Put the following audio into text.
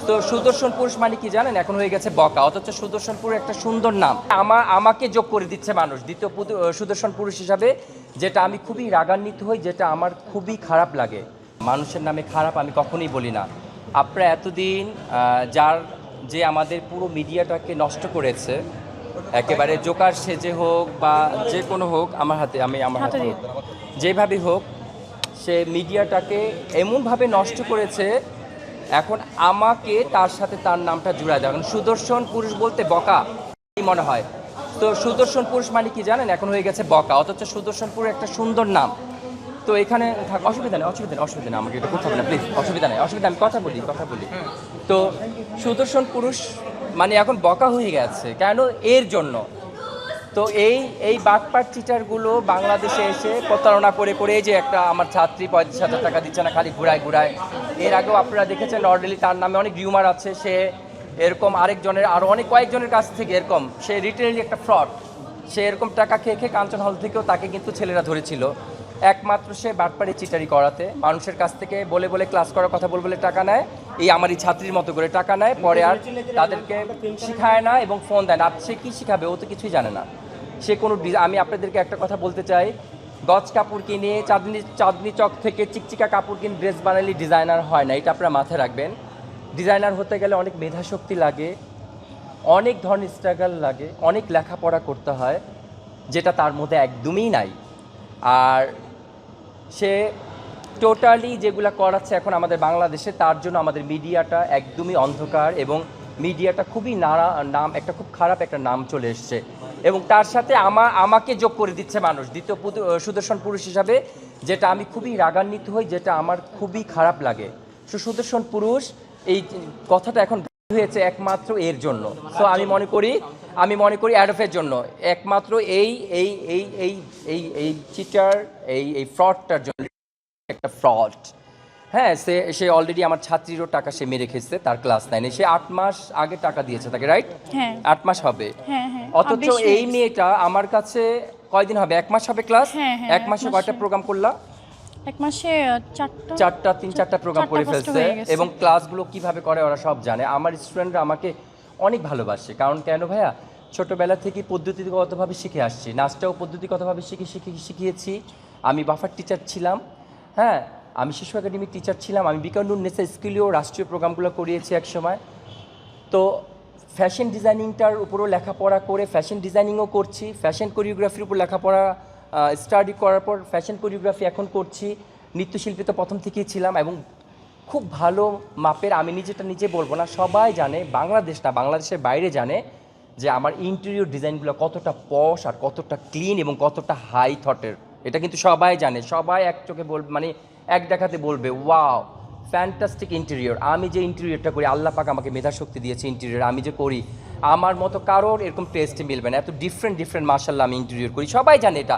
তো সুদর্শন পুরুষ মানে কি জানেন, এখন হয়ে গেছে বকা, অথচ সুদর্শনপুর একটা সুন্দর নাম। আমাকে যোগ করে দিচ্ছে মানুষ দ্বিতীয় সুদর্শন পুরুষ হিসাবে, যেটা আমি খুবই রাগান্বিত হই, যেটা আমার খুবই খারাপ লাগে। মানুষের নামে খারাপ আমি কখনোই বলি না। আপনারা এতদিন যে আমাদের পুরো মিডিয়াটাকে নষ্ট করেছে, একেবারে জোকার সেজে হোক বা যে কোনো হোক, আমার হাতে হোক, যেভাবে হোক, সে মিডিয়াটাকে এমনভাবে নষ্ট করেছে। এখন আমাকে তার সাথে তার নামটা জুড়ায় দেওয়া, সুদর্শন পুরুষ বলতে বকা মনে হয়। তো সুদর্শন পুরুষ মানে কি জানেন, এখন হয়ে গেছে বকা, অথচ সুদর্শনপুর একটা সুন্দর নাম। তো এখানে অসুবিধা নেই, আমাকে এটা করতে হবে না প্লিজ, অসুবিধা নেই, আমি কথা বলি। তো সুদর্শন পুরুষ মানে এখন বকা হয়ে গেছে কেন, এর জন্য। তো এই বাটপাট চিটারগুলো বাংলাদেশে এসে প্রতারণা করে যে একটা আমার ছাত্রী 35,000 টাকা দিচ্ছে না, খালি ঘুরায়। এর আগেও আপনারা দেখেছেন অর্ডেলি, তার নামে অনেক রিউমার আছে, সে এরকম আরেকজনের আরও কয়েকজনের কাছ থেকে এরকম, সে রিটেলি একটা ফ্রড। সে এরকম টাকা খেয়ে কাঞ্চন হল থেকেও তাকে কিন্তু ছেলেরা ধরেছিল, একমাত্র সে বাটপাড়ি চিটারি করাতে, মানুষের কাছ থেকে বলে ক্লাস করার কথা বলে টাকা নেয়, আমার এই ছাত্রীর মতো করে টাকা নেয়, পরে আর তাদেরকে শিখায় না এবং ফোন দেয় না। সে কী শিখাবে, ও তো কিছুই জানে না। সে কোনো আমি আপনাদেরকে একটা কথা বলতে চাই, গজ কাপড় কিনে চাঁদনি চক থেকে চিকচিকা কাপড় কিনে ড্রেস বানালে ডিজাইনার হয় না, এটা আপনারা মাথায় রাখবেন। ডিজাইনার হতে গেলে অনেক মেধাশক্তি লাগে, অনেক ধরনের স্ট্রাগল লাগে, অনেক লেখাপড়া করতে হয়, যেটা তার মধ্যে একদমই নাই। আর সে টোটালি যেগুলো করাচ্ছে এখন আমাদের বাংলাদেশে, তার জন্য আমাদের মিডিয়াটা একদমই অন্ধকার এবং মিডিয়াটা খুবই নাম একটা খুব খারাপ একটা নাম চলে এসছে, এবং তার সাথে আমাকে যোগ করে দিচ্ছে মানুষ দ্বিতীয় সুদর্শন পুরুষ হিসাবে, যেটা আমি খুবই রাগান্বিত হই, যেটা আমার খুবই খারাপ লাগে। সুদর্শন পুরুষ এই কথাটা এখন হয়েছে একমাত্র এর জন্য। সো আমি মনে করি অ্যাডফের জন্য, একমাত্র এই চিটার এই ফ্রডটার জন্য, একটা ফ্রড। হ্যাঁ, সে অলরেডি আমার ছাত্রীরও টাকা সে মেরে খেয়েছে, তার ক্লাস 9-এ সে 8 মাস আগে টাকা দিয়েছে তাকে, রাইট? হ্যাঁ, 8 মাস হবে। হ্যাঁ। অথচ এই মেয়েটা আমার কাছে কয়দিন হবে, 1 মাস হবে ক্লাস। 1 মাসে কয়টা প্রোগ্রাম করলা? 1 মাসে 3-4টা প্রোগ্রাম করে ফেলছে, এবং ক্লাসগুলো কিভাবে করে ওরা সব জানে। আমার স্টুডেন্টরা আমাকে অনেক ভালোবাসে, কারণ কেন ভাইয়া, ছোটোবেলা থেকে পদ্ধতিগতভাবে শিখে আসছি, নাচটাও পদ্ধতিগতভাবে শিখিয়েছি। আমি বাফার টিচার ছিলাম, হ্যাঁ, আমি শিশু একাডেমির টিচার ছিলাম, আমি বিকানুন্নেসা স্কুলেও রাষ্ট্রীয় প্রোগ্রামগুলো করিয়েছি এক সময়। তো ফ্যাশন ডিজাইনিংটার উপরও লেখাপড়া করে ফ্যাশন ডিজাইনিংও করছি, ফ্যাশন কোরিওগ্রাফির উপর লেখাপড়া স্টাডি করার পর ফ্যাশন কোরিওগ্রাফি এখন করছি। নৃত্যশিল্পী তো প্রথম থেকেই ছিলাম, এবং খুব ভালো মাপের, আমি নিজে বলবো না, সবাই জানে, বাংলাদেশের বাইরে জানে যে আমার ইন্টেরিয়র ডিজাইনগুলো কতটা পশ আর কতটা ক্লিন এবং কতটা হাই থটের। এটা কিন্তু সবাই জানে, সবাই এক চোখে বলবে, মানে এক দেখাতে বলবে ওয়াও ফ্যান্টাস্টিক ইন্টেরিয়র। আমি যে ইন্টেরিয়রটা করি, আল্লাহ পাক আমাকে মেধাশক্তি দিয়েছে ইন্টেরিয়র, আমি যে করি, আমার মতো কারোর এরকম টেস্টে মিলবে না, এত ডিফারেন্ট মাশাআল্লাহ আমি ইন্টেরিয়র করি, সবাই জানে এটা।